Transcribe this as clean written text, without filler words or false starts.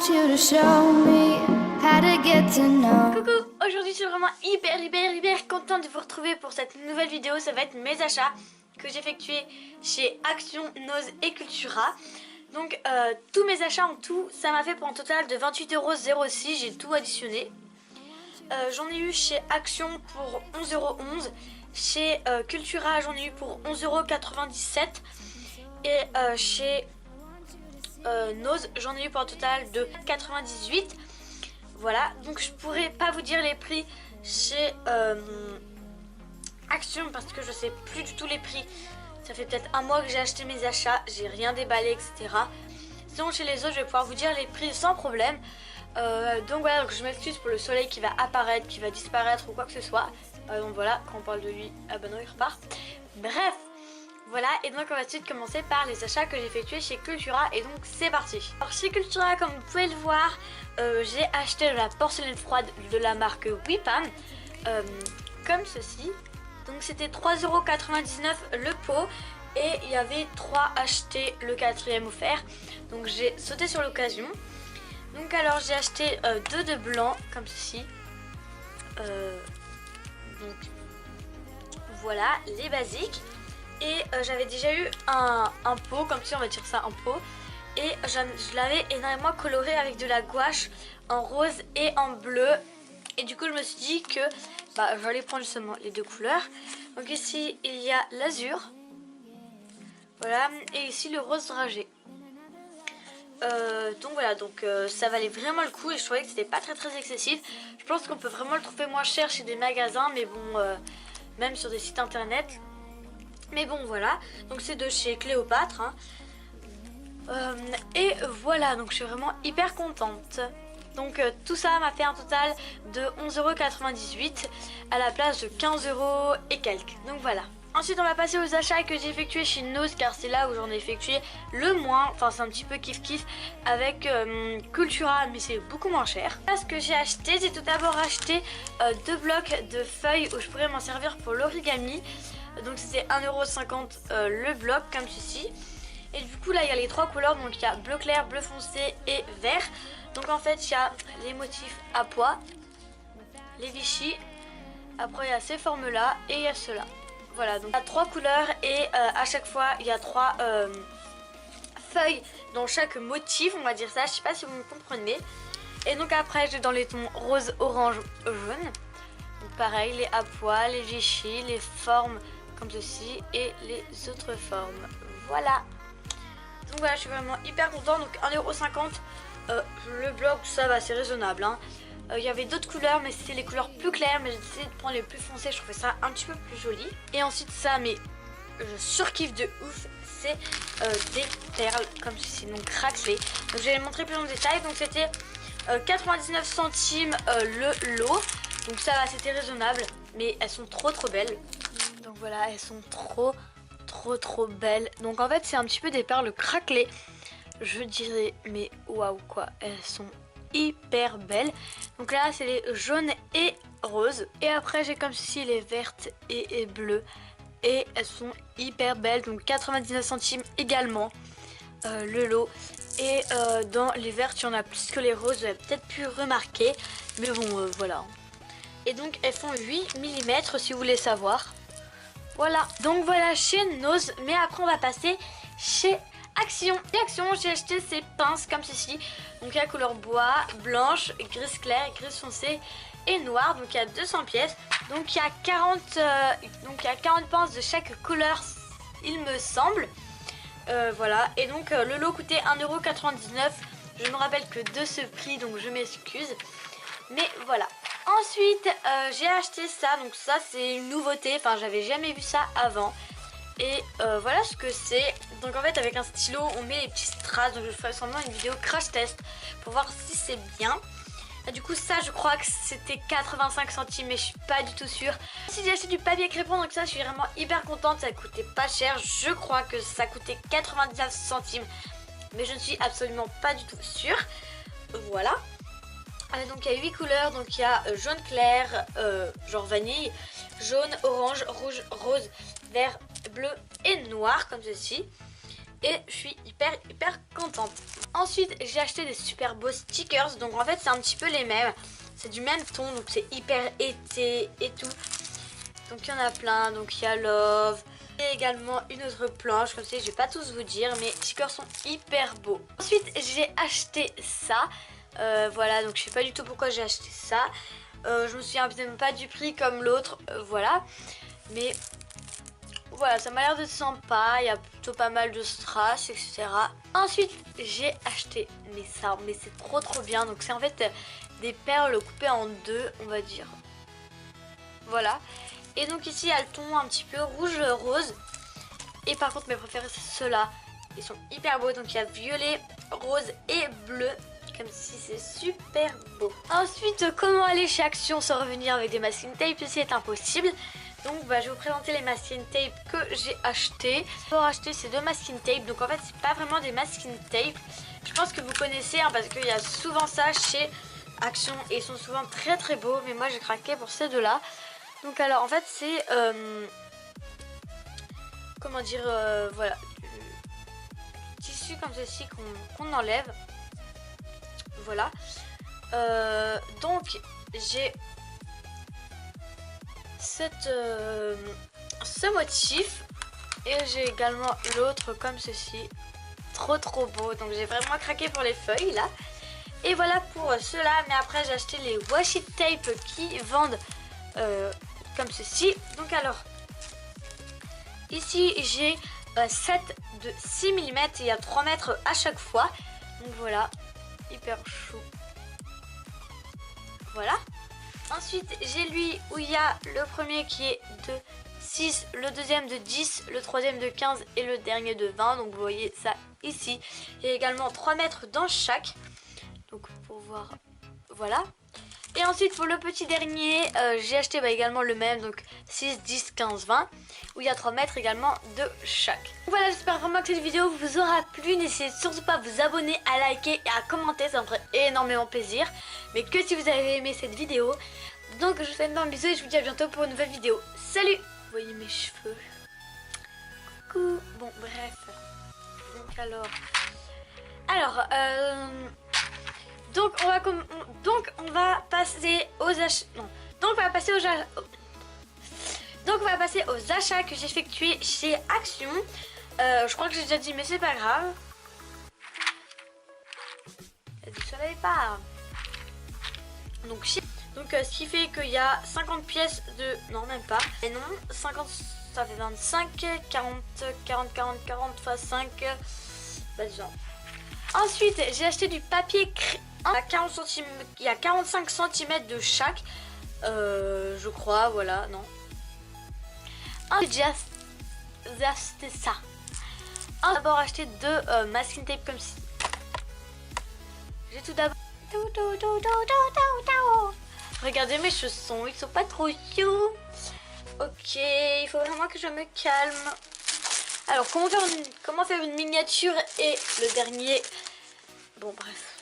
you to show me how to get to know. Coucou, aujourd'hui je suis vraiment hyper contente de vous retrouver pour cette nouvelle vidéo. Ça va être mes achats que j'ai effectués chez Action, Nose et Cultura. Donc tous mes achats en tout, ça m'a fait pour un total de 28,06 €. J'ai tout additionné. J'en ai eu chez Action pour 11,11 €. Chez Cultura j'en ai eu pour 11,97 €. Et chez Nose j'en ai eu pour un total de 98 €. Voilà, donc je pourrais pas vous dire les prix chez Action parce que je sais plus du tout les prix. Ça fait peut-être un mois que j'ai acheté mes achats, j'ai rien déballé, etc. Sinon chez les autres je vais pouvoir vous dire les prix sans problème. Donc voilà, donc je m'excuse pour le soleil qui va apparaître, qui va disparaître ou quoi que ce soit. Donc voilà, quand on parle de lui, ah bah non il repart. Bref, voilà, et donc on va tout de suite commencer par les achats que j'ai effectués chez Cultura, et donc c'est parti. Alors chez Cultura, comme vous pouvez le voir, j'ai acheté de la porcelaine froide de la marque Whipan, comme ceci. Donc c'était 3,99 € le pot, et il y avait 3 achetés, le 4e offert. Donc j'ai sauté sur l'occasion. Donc alors j'ai acheté 2 de blanc, comme ceci. Donc voilà, les basiques. Et j'avais déjà eu un pot, comme si on va dire ça, un pot. Et je l'avais énormément coloré avec de la gouache en rose et en bleu. Et du coup je me suis dit que j'allais prendre justement les deux couleurs. Donc ici il y a l'azur. Voilà, et ici le rose dragé. Donc voilà, donc ça valait vraiment le coup et je trouvais que c'était pas très excessif. Je pense qu'on peut vraiment le trouver moins cher chez des magasins, mais bon, même sur des sites internet. Mais bon voilà, donc c'est de chez Cléopâtre, hein. Et voilà, donc je suis vraiment hyper contente. Donc tout ça m'a fait un total de 11,98 € à la place de 15 € et quelques. Donc voilà. Ensuite on va passer aux achats que j'ai effectués chez Nose, car c'est là où j'en ai effectué le moins. Enfin c'est un petit peu kiff avec Cultura, mais c'est beaucoup moins cher. Là, ce que j'ai acheté, j'ai tout d'abord acheté 2 blocs de feuilles où je pourrais m'en servir pour l'origami. Donc c'était 1,50 € le bloc, comme ceci. Et du coup là il y a les 3 couleurs, donc il y a bleu clair, bleu foncé et vert. Donc en fait il y a les motifs à pois, les Vichy, après il y a ces formes là et il y a ceux-là. Voilà, donc il y a 3 couleurs et à chaque fois il y a 3 feuilles dans chaque motif, on va dire ça, je sais pas si vous me comprenez. Et donc après j'ai dans les tons rose, orange, jaune. Donc pareil, les à pois, les Vichy, les formes comme ceci et les autres formes. Voilà. Donc voilà, je suis vraiment hyper contente. Donc 1,50 €. Le bloc, ça va, c'est raisonnable, hein. Il y avait d'autres couleurs, mais c'était les couleurs plus claires. Mais j'ai décidé de prendre les plus foncées, je trouvais ça un petit peu plus joli. Et ensuite ça, mais je surkiffe de ouf, c'est des perles comme ceci, donc craquelées. Donc je vais les montrer plus en détail. Donc c'était 99 centimes le lot. Donc ça va, c'était raisonnable, mais elles sont trop belles. Donc voilà, elles sont trop belles. Donc en fait c'est un petit peu des perles craquelées, je dirais, mais waouh quoi, elles sont hyper belles. Donc là c'est les jaunes et roses. Et après j'ai comme ceci les vertes et bleues. Et elles sont hyper belles, donc 99 centimes également le lot. Et dans les vertes il y en a plus que les roses, vous avez peut-être pu remarquer. Mais bon voilà. Et donc elles font 8 mm si vous voulez savoir. Voilà, donc voilà chez Nose, mais après on va passer chez Action. Chez Action, j'ai acheté ces pinces comme ceci. Donc il y a couleur bois, blanche, grise clair, grise foncée et noire. Donc il y a 200 pièces. Donc il y a 40 pinces de chaque couleur, il me semble. Voilà, et donc le lot coûtait 1,99 €. Je ne me rappelle que de ce prix, donc je m'excuse. Mais voilà. Ensuite j'ai acheté ça, donc ça c'est une nouveauté, enfin j'avais jamais vu ça avant. Et voilà ce que c'est. Donc en fait avec un stylo on met les petits strass, donc je ferai sûrement une vidéo crash test pour voir si c'est bien. Et du coup ça je crois que c'était 85 centimes, mais je suis pas du tout sûre. Si j'ai acheté du papier crépon, donc ça je suis vraiment hyper contente, ça coûtait pas cher. Je crois que ça coûtait 99 centimes, mais je ne suis absolument pas du tout sûre. Voilà. Donc il y a 8 couleurs, donc il y a jaune clair, genre vanille, jaune, orange, rouge, rose, vert, bleu et noir comme ceci. et je suis hyper contente. Ensuite j'ai acheté des super beaux stickers, donc en fait c'est un petit peu les mêmes, c'est du même ton, donc c'est hyper été et tout. Donc il y en a plein, donc il y a Love et également une autre planche, comme ça je vais pas tous vous dire, mais les stickers sont hyper beaux. Ensuite j'ai acheté ça, voilà, donc je sais pas du tout pourquoi j'ai acheté ça. Je me souviens peut-être pas du prix comme l'autre, voilà, mais voilà, ça m'a l'air d'être sympa, il y a plutôt pas mal de strass, etc. Ensuite j'ai acheté ça, mais c'est trop bien, donc c'est en fait des perles coupées en deux, on va dire, voilà. Et donc ici il y a le ton un petit peu rouge rose, et par contre mes préférés c'est ceux-là, ils sont hyper beaux, donc il y a violet, rose et bleu, comme si c'est super beau. Ensuite, comment aller chez Action sans revenir avec des masking tape, c'est impossible. Donc je vais vous présenter les masking tape que j'ai acheté. Pour acheter ces deux masking tape, donc en fait c'est pas vraiment des masking tape, je pense que vous connaissez hein, parce qu'il y a souvent ça chez Action et ils sont souvent très beaux, mais moi j'ai craqué pour ces deux là. Donc alors en fait c'est comment dire, voilà, du tissu comme ceci qu'on enlève, voilà. Donc j'ai ce motif et j'ai également l'autre comme ceci, trop beau, donc j'ai vraiment craqué pour les feuilles là. Et voilà pour cela, mais après j'ai acheté les washi tape qui vendent comme ceci. Donc alors ici j'ai 7 de 6 mm et il y a 3 mètres à chaque fois, donc voilà, hyper chou, voilà. Ensuite j'ai lui où il y a le premier qui est de 6, le deuxième de 10, le troisième de 15 et le dernier de 20, donc vous voyez ça ici. Il y a également 3 mètres dans chaque, donc pour voir, voilà. Et ensuite pour le petit dernier j'ai acheté également le même, donc 6, 10, 15, 20, où il y a 3 mètres également de chaque. Voilà, j'espère vraiment que cette vidéo vous aura plu. N'hésitez surtout pas à vous abonner, à liker et à commenter, ça me ferait énormément plaisir. Mais que si vous avez aimé cette vidéo. Donc je vous fais un bisou et je vous dis à bientôt pour une nouvelle vidéo. Salut! Vous voyez mes cheveux. Coucou. Bon bref. Donc donc on va passer aux achats. Non. Donc on va passer aux achats. Donc on va passer aux achats que j'ai effectués chez Action. Je crois que j'ai déjà dit, mais c'est pas grave. Il y a du soleil pas. Donc ce qui fait qu'il y a 50 pièces de... Non, même pas. Et non, 50, ça fait 25, 40 fois 5. Bah, disons. Ensuite, j'ai acheté du papier à 40 cm, il y a 45 cm de chaque. Je crois, voilà, non. Ensuite, j'ai acheté ça. D'abord acheté deux masking tape comme ci. J'ai tout d'abord... Regardez mes chaussons, ils sont pas trop chou. Ok, il faut vraiment que je me calme. Alors comment faire une miniature et le dernier. Bon bref.